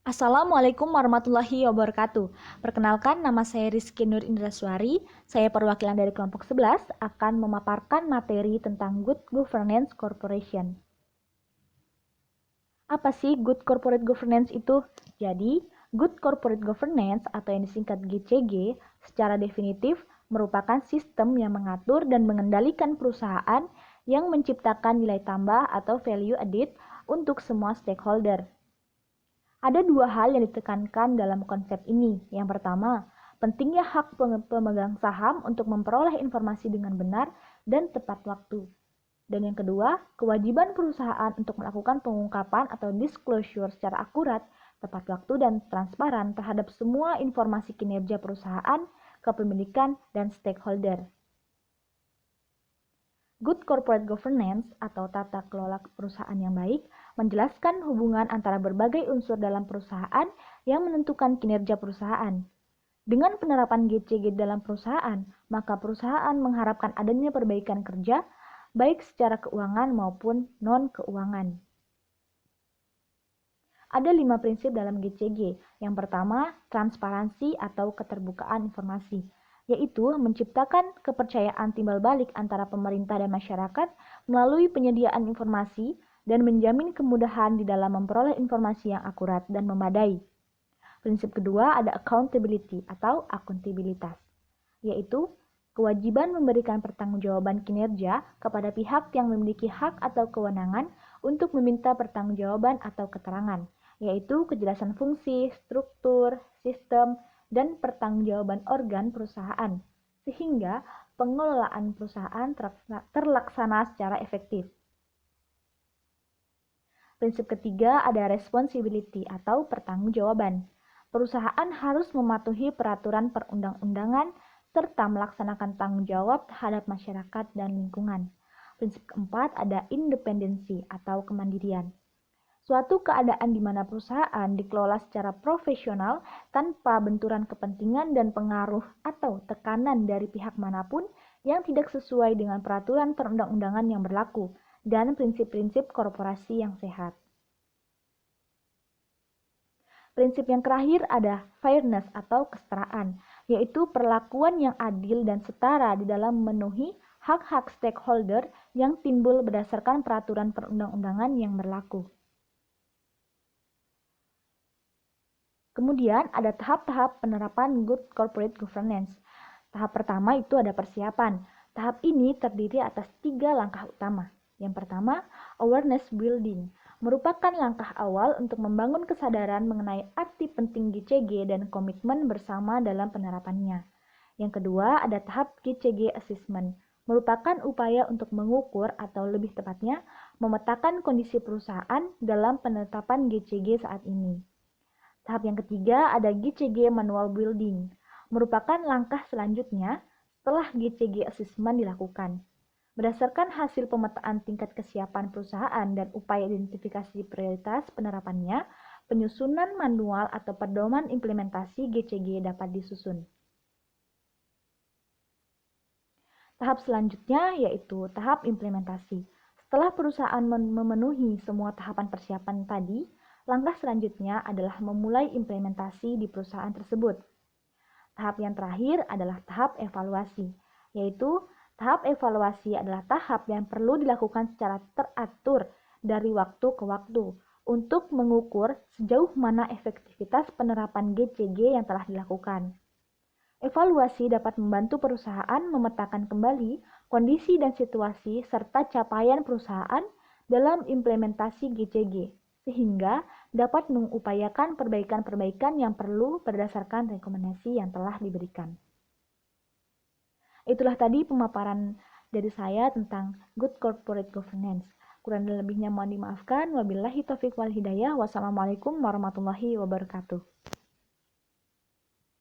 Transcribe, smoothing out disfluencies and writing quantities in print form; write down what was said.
Assalamualaikum warahmatullahi wabarakatuh. Perkenalkan, nama saya Rizky Nur Indraswari. Saya perwakilan dari kelompok 11 akan memaparkan materi tentang Good Governance Corporation. Apa sih Good Corporate Governance itu? Jadi, Good Corporate Governance atau yang disingkat GCG secara definitif merupakan sistem yang mengatur dan mengendalikan perusahaan yang menciptakan nilai tambah atau value added untuk semua stakeholder. Ada dua hal yang ditekankan dalam konsep ini. Yang pertama, pentingnya hak pemegang saham untuk memperoleh informasi dengan benar dan tepat waktu. Dan yang kedua, kewajiban perusahaan untuk melakukan pengungkapan atau disclosure secara akurat, tepat waktu, dan transparan terhadap semua informasi kinerja perusahaan, kepemilikan, dan stakeholder. Good Corporate Governance atau tata kelola perusahaan yang baik menjelaskan hubungan antara berbagai unsur dalam perusahaan yang menentukan kinerja perusahaan. Dengan penerapan GCG dalam perusahaan, maka perusahaan mengharapkan adanya perbaikan kerja, baik secara keuangan maupun non-keuangan. Ada 5 prinsip dalam GCG. Yang pertama, transparansi atau keterbukaan informasi, yaitu menciptakan kepercayaan timbal balik antara pemerintah dan masyarakat melalui penyediaan informasi dan menjamin kemudahan di dalam memperoleh informasi yang akurat dan memadai. Prinsip kedua ada accountability atau akuntabilitas, yaitu kewajiban memberikan pertanggungjawaban kinerja kepada pihak yang memiliki hak atau kewenangan untuk meminta pertanggungjawaban atau keterangan, yaitu kejelasan fungsi, struktur, sistem, dan pertanggungjawaban organ perusahaan, sehingga pengelolaan perusahaan terlaksana secara efektif. Prinsip ketiga ada responsibility atau pertanggungjawaban. Perusahaan harus mematuhi peraturan perundang-undangan serta melaksanakan tanggung jawab terhadap masyarakat dan lingkungan. Prinsip keempat ada independensi atau kemandirian. Suatu keadaan di mana perusahaan dikelola secara profesional tanpa benturan kepentingan dan pengaruh atau tekanan dari pihak manapun yang tidak sesuai dengan peraturan perundang-undangan yang berlaku dan prinsip-prinsip korporasi yang sehat. Prinsip yang terakhir ada fairness atau kesetaraan, yaitu perlakuan yang adil dan setara di dalam memenuhi hak-hak stakeholder yang timbul berdasarkan peraturan perundang-undangan yang berlaku. Kemudian ada tahap-tahap penerapan Good Corporate Governance. Tahap pertama itu ada persiapan. Tahap ini terdiri atas 3 langkah utama. Yang pertama, awareness building, merupakan langkah awal untuk membangun kesadaran mengenai arti penting GCG dan komitmen bersama dalam penerapannya. Yang kedua, ada tahap GCG assessment, merupakan upaya untuk mengukur atau lebih tepatnya memetakan kondisi perusahaan dalam penetapan GCG saat ini. Tahap yang ketiga ada GCG Manual Building, merupakan langkah selanjutnya setelah GCG Assessment dilakukan. Berdasarkan hasil pemetaan tingkat kesiapan perusahaan dan upaya identifikasi prioritas penerapannya, penyusunan manual atau pedoman implementasi GCG dapat disusun. Tahap selanjutnya yaitu tahap implementasi. Setelah perusahaan memenuhi semua tahapan persiapan tadi, langkah selanjutnya adalah memulai implementasi di perusahaan tersebut. Tahap yang terakhir adalah tahap evaluasi, yaitu tahap evaluasi adalah tahap yang perlu dilakukan secara teratur dari waktu ke waktu untuk mengukur sejauh mana efektivitas penerapan GCG yang telah dilakukan. Evaluasi dapat membantu perusahaan memetakan kembali kondisi dan situasi serta capaian perusahaan dalam implementasi GCG, sehingga dapat mengupayakan perbaikan-perbaikan yang perlu berdasarkan rekomendasi yang telah diberikan. Itulah tadi pemaparan dari saya tentang Good Corporate Governance. Kurang dan lebihnya mohon dimaafkan. Wabillahi taufiq wal hidayah. Wassalamualaikum warahmatullahi wabarakatuh.